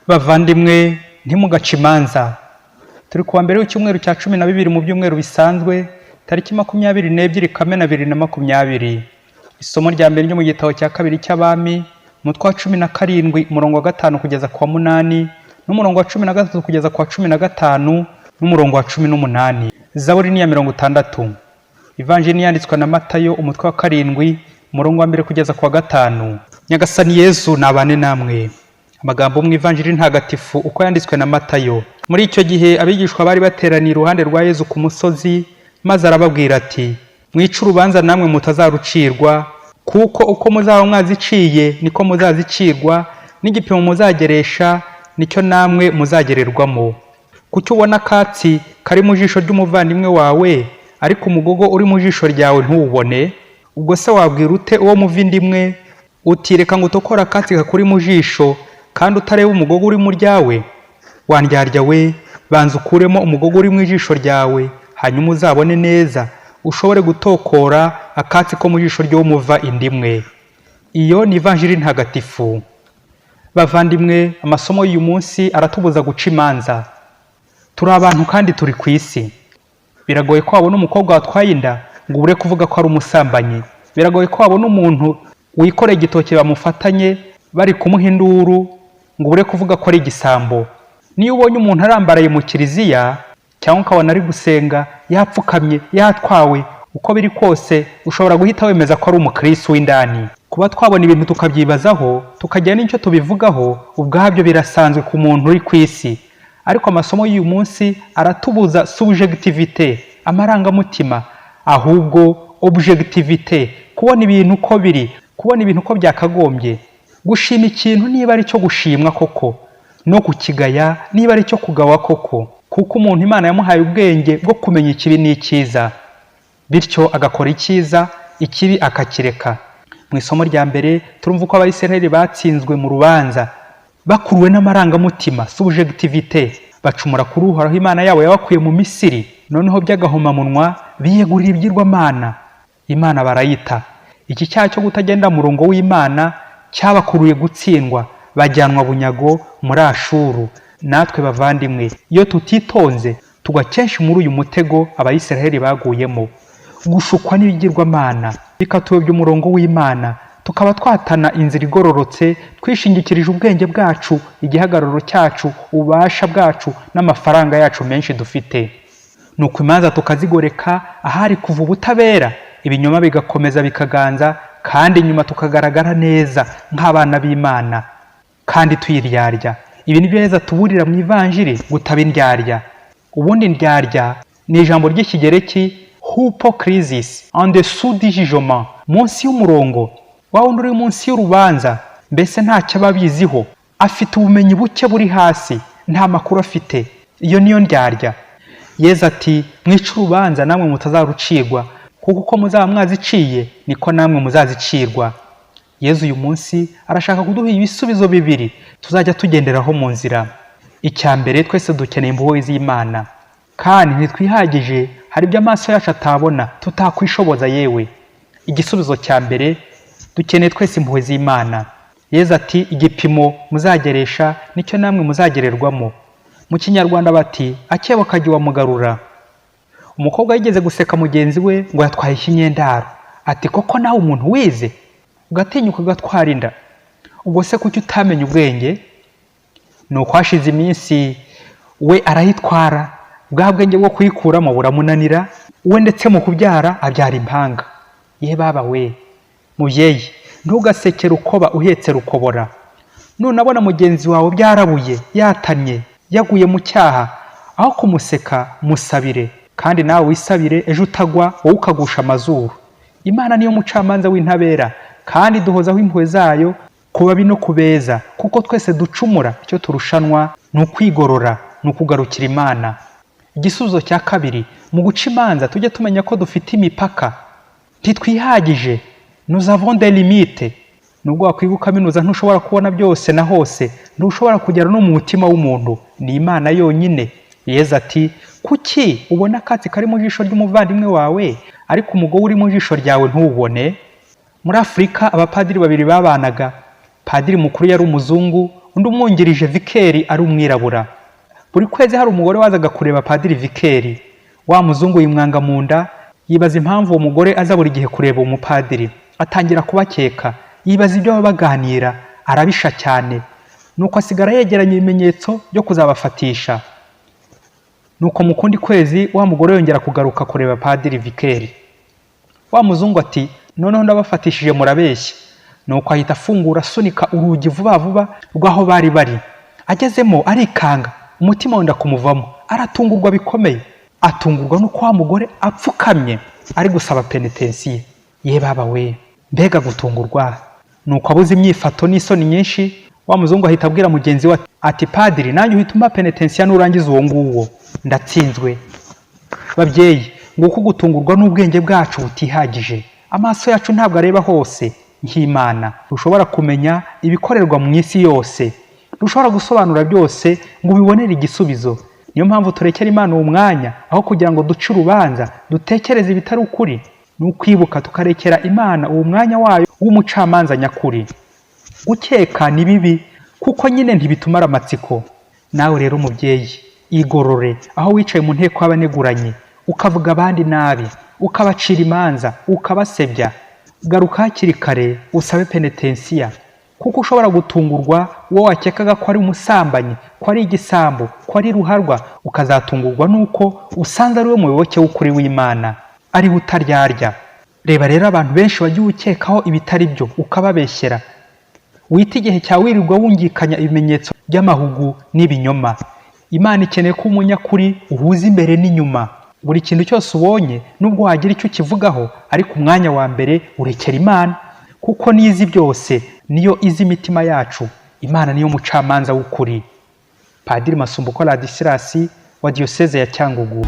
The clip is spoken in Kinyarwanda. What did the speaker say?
Bavandimwe, ntimugace imanza. Turi kuwa mbere w'icyumweru cya 12 mu byumweru bisanzwe, tariki 22 Kamena 2020. Isomo rya mbere ryo mu gitabo cya kabiri cy'Abami, umutwe wa 17 umurongo wa 5 kugeza kwa 8, n'umurongo wa 13 kugeza kwa 15, n'umurongo wa 18. Zaburi ni ya 60. Ivanjili yanditswe na Matayo umutwe wa 7 umurongo wa 1 kugeza kwa 5. Nyagasani Yesu nabane namwe. Amagambo mu Ivanjili ntagatifu uko yanditswe na Matayo. Muri icyo gihe abigishwa bari bateraniye iruhande rwa Yesu ku musozi, maze arababwira ati: mwica urubanza namwe mutazarucirwa, kuko uko muzaba mwaziciye niko muzazicirwa, n'igipimo muzageresha nicyo namwe muzagererwamo. Kuki ubona akatsi kari mu jisho ry'umuvandimwe wawe, ariko umugogo uri mu jisho ryawe ntuwubone? Ubwo se wabwira ute uwo muvindimwe uti reka ngo utokora akatsi kakuri mu jisho, kandi utareba umugogo uri mu ryawe? Wandyarya we, banza ukuremo umugogo uri mu jisho ryawe, hanyuma uzabone neza ushobore gutokora akatsi ko mu jisho ryo muva indimwe. Iyo ni Ivanjili ntagatifu. Bavandimwe, amasomo y'uyu munsi aratubuza guca imanza. Turi abantu kandi turi ku isi. Biragoye ko wabona umukobwa watwaye inda ngo ubure kuvuga ko ari umusambanyi. Biragoye ko wabona umuntu wikoreye igitoki bamufatanye bari kumuha induru ngo ubure kuvuga ko ari igisambo. Niyo ubonye umuntu arambaraye mu kiliziya cyangwa ukabona ari gusenga yapfukamye yatwawe, uko biri kose ushobora guhita wemeza ko ari umukristo w'indani. Kuba twabona ibintu tukabyibazaho tukagira n'icyo tubivugaho, ubwabyo birasanzwe ku muntu uri ku isi. Ariko amasomo y'uyu munsi aratubuza subjectivité, amarangamutima, ahubwo objectivité, kubona ibintu uko biri, kubona ibintu uko byakagombye, gushima ikintu niba ari cyo gushimwa koko, no kukigaya niba ari cyo kugawa koko, kuko umuntu Imana yamuhaye ubwenge bwo kumenya ikibi n'icyiza, bityo agakora icyiza, ikibi akakireka. Mu isomo rya mbere turumva uko Abayisiraheli batsinzwe mu rubanza bakuruwe n'amarangamutima, subjectivité, bacumura kuri Uhoraho Imana yabo yabakuye mu Misiri, noneho by'agahomamunwa biyegurira ibyirwamana, Imana barayita. Iki cyaha cyo kutagenda murongo w'Imana cyabakuruye gutsindwa, bajyanwa bunyago muri Ashuru. Natwe bavandimwe, iyo tutitonze tugwa kenshi muri uyu mutego Abayisiraheli baguyemo, gushukwa n'ibigirwamana bikatuyobya umurongo w'Imana, tukaba twatana inzira igororotse twishingikirije ubwenge bwacu, igihagararo cyacu, ububasha bwacu n'amafaranga yacu menshi dufite. Nuko imanza tukazigoreka ahari kuva ubutabera, ibinyoma bigakomeza bikaganza, kandi nyuma tukagaragara neza nk'abana b'Imana kandi tuyiryarya. Ibi nibyo Yesu atuburira mu Ivanjili, gutaba indyarya. Ubundi indyarya ni ijambo ry'ikigereki hypocrisis, en dessous du jugement, munsi y'umurongo, wa wundi uri munsi y'urubanza, mbese ntacyo ababiziho, afite ubumenyi buke buri hasi, nta makuru afite. Iyo niyo ndyarya. Yesu ati: mwica urubanza namwe mutazarucirwa, kuko uko muzaba mwaziciye niko namwe muzazicirwa. Yesu uyu munsi arashaka kuduha ibisubizo bibiri tuzajya tugenderaho mu nzira. Icya mbere, twese dukeneye impuhwe z'Imana, kandi ntitwihagije, hari ibyo amaso yacu atabona tutakwishoboza yewe. Igisubizo cya mbere, dukeneye twese impuhwe z'Imana. Yesu ati: igipimo muzageresha nicyo namwe muzagererwamo. Mu Kinyarwanda bati: akebo kajya wamugarura. Umukobwa yigeze guseka mugenzi we ngo yatwaye ikinyendaro, ati: koko nawe umuntu wize ugatinyuka ugatwara inda, ubwo se kuki utamenya ubwenge? Nuko hashize iminsi we arayitwara, bwa bwenge bwo kuyikuramo buramunanira, we ndetse mu kubyara abyara impanga. Ye baba we, mubyeyi, ntugasekere ukoba uhetse rukobora. Nunabona mugenzi wawe byarabuye, yatanye, yaguye mu cyaha, aho kumuseka musabire, kandi nawe wisabire, ejo utagwa wowe ukagusha amazuru. Imana niyo mucamanza w'intabera, kandi duhozaho impuhwe zayo ku babi no kubeza, kuko twese ducumura. Icyo turushanwa ni ukwigorora, ni ukugarukira Imana. Igisubizo cya kabiri, mu guca imanza tujye tumenya ko dufite imipaka, ntitwihagije, nous avons des limites. Nubwo wakwiga ukaminuza ntushobora kubona byose na hose, ntushobora kugera no mu mutima w'umuntu, ni Imana yonyine. Yesu ati: kuki ubona akatsi kari mu jisho ry'umuvandimwe wawe, ariko umugogo uri mu jisho ryawe ntuwubone? Muri Afurika abapadiri babiri babanaga, padiri mukuru yari umuzungu, undi umwungirije vikeri ari umwirabura. Buri kwezi hari umugore wazaga kureba padiri vikeri. Wa muzungu yimwanga mu nda, yibaza impamvu uwo mugore aza buri gihe kureba umupadiri. Atangira kubakeka, yibaza ibyo baba baganira, arabisha cyane. Nuko asigara yegeranya ibimenyetso byo kuzabafatisha. Nuko mu kundi kwezi wa mugore yongera kugaruka kureba padiri vikeri. Wa muzungu ati, noneho ndabafatishije murabeshya. Nuko ahita afungura asunika urugi vuba vuba rw'aho bari bari. Agezemo arikanga, umutima wenda kumuvamo, aratungurwa bikomeye. Atungurwa nuko wa mugore apfukamye ari gusaba penitensiye. Ye baba we, mbega gutungurwa. Nuko abuze imyifato n'isoni nyinshi, wa muzungu ahita abwira mugenzi we ati, padiri nanjye uhita umpa penitensiya nurangiza uwo nguwo, ndatsinzwe. Babyeyi, nguko gutungurwa n'ubwenge bwacu butihagije. Amaso yacu ntabwo areba hose nk'Imana. Dushobora kumenya ibikorerwa mu isi yose, dushobora gusobanura byose ngo ubibonere igisubizo. Niyo mpamvu turekera Imana uwo mwanya, aho kugira ngo duce urubanza dutekereze ibitari ukuri. N'ukwibuka tukarekera Imana uwo mwanya wayo w'umucamanza nyakuri. Gukeka ni bibi kuko nyine ntibitumara amatsiko. Nawe rero mubyeyi, igorore aho wicaye mu nteko y'abaneguranye, ukavuga abandi nabi, ukabacira imanza, ukabasebya. Garuka hakiri kare usabe penitensiya, kuko ushobora gutungurwa uwo wakekaga ko ari umusambanyi, ko ari igisambo, ko ari ruharwa, ukazatungurwa nuko usanze ari we muyoboke w'ukuri w'Imana, ari utaryarya. Reba rero abantu benshi bagiye ukekaho ibitari byo ukababeshyera. Wita igihe cyawe wirirwa wungikanya ibimenyetso by'amahugu n'ibinyoma. Imana ikeneye ko umunyakuri uhuza imbere n'inyuma. Buri kintu cyose ubonye nubwo wagira icyo kivugaho, ariko umwanya wa mbere urekera Imana, kuko nizi byose, niyo izi imitima yacu. Imana niyo mucamanza w'ukuri. Padiri Masumbuko Ladislas wa Diyoseze ya Cyangugu.